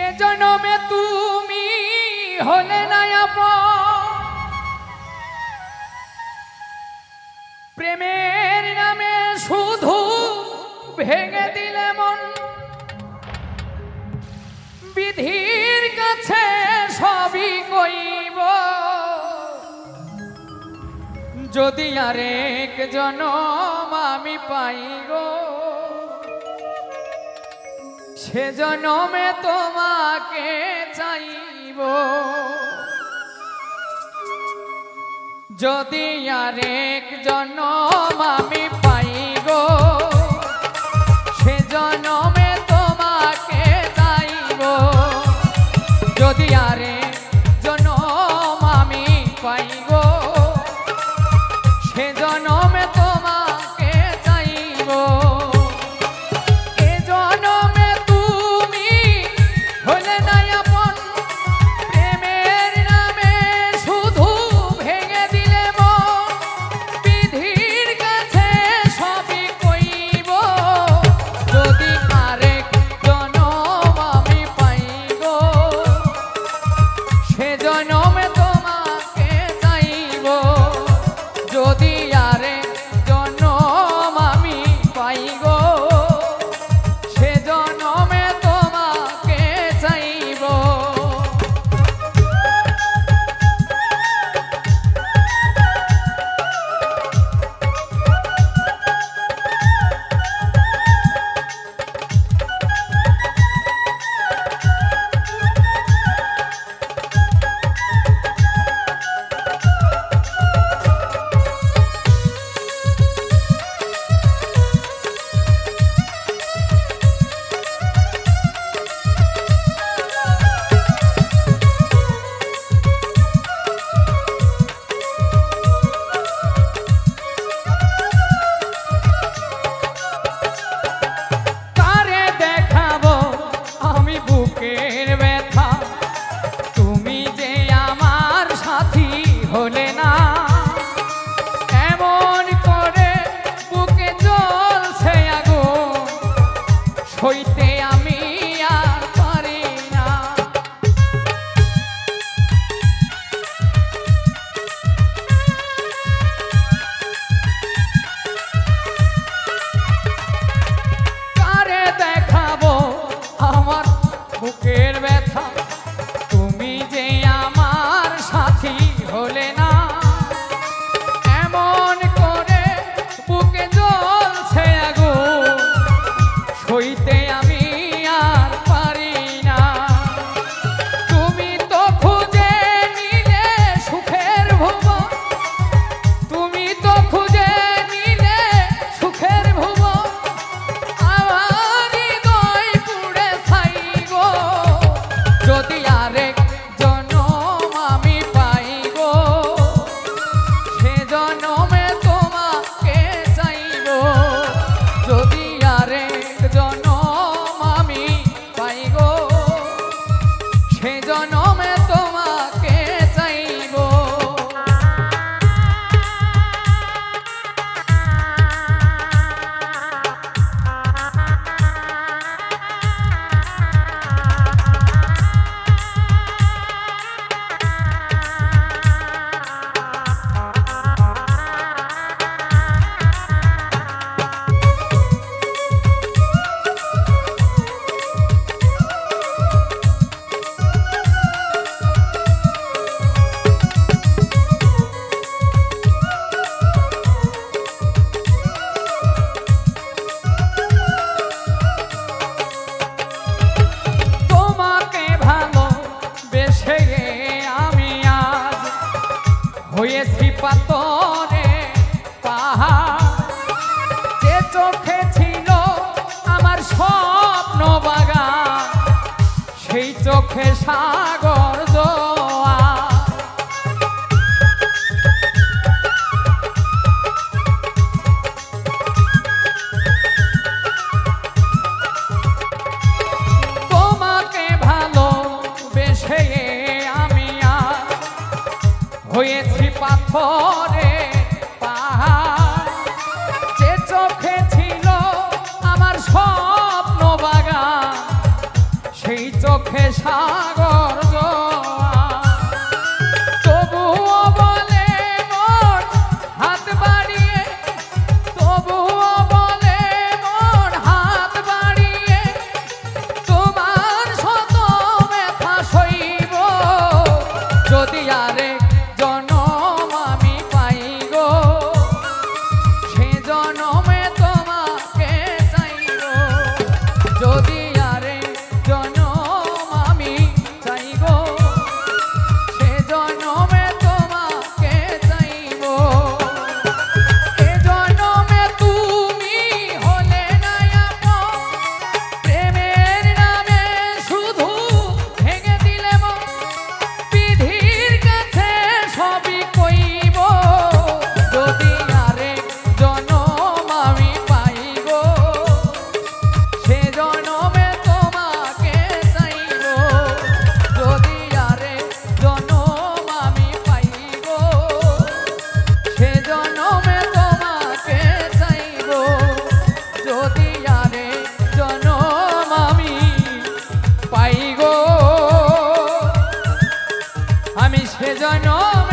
এ জন্মে তুমি হলে না আপন, প্রেমের নামে শুধু ভেঙে দিলে মন। বিধির কাছে সবই কইব, যদি আরেক জনম আমি পাই গো, সে জনমে তোমাকে চাইব। যদি আরেক জনম আমি পাই গো, সে জনমে তোমাকে চাইব। যদি আরেক জনম আমি পাই গো, সে জনমে তোমাকে চাইব। হইতে আমি আর পারি না। কারে দেখাবো আমার বুকের ব্যথা, তুমি যে আমার সাথী হলে না। এমন করে বুকে জ্বলছে আগুন, হইতে আমি আর পারি না। তুমি তো খুঁজে নিলে সুখের ভুবন, তুমি তো খুঁজে নিলে সুখের ভুবন। আমার হৃদয় পুড়ে ছাই গো, যদি আরেক জনম আমি পাই গো, সে জনমে তোমাকে চাইব। যদি আরেক জনম আমি পাই গো, সে জনমে তোমাকে চাইব। হয়েছি পাথরে পাহাড়, যে চোখে ছিল আমার স্বপ্ন বাগান, সেই চোখে সাগর জোয়ার। তোমাকে ভালোবেসে আমি আর হয়েছি পাথরে পাহাড়, যে চোখে সাগর জোয়ার। তবুও বলে মন হাত বাড়িয়ে, তবুও বলে মন হাত বাড়িয়ে, তোমার শত ব্যথা সইব যদি আরেক জনম আমি পাই গো, সে জনমে তোমাকে চাইব। যদি আরেক জনম আমি চাই গো, সে জনমে তোমাকে চাইব। এ জনমে তুমি হলে না আপন, প্রেমের নামে শুধু ভেঙে দিলে মন। বিধির কাছে সবই কইব যদি আরেক জনম আমি পাই গো, সে জনমে তোমাকে চাইব। যদি আরেক জনম আমি পাই গো, সে জনমে তোমাকে চাইব। যদি আরেক জনম আমি পাই গো, আমি সে জনমে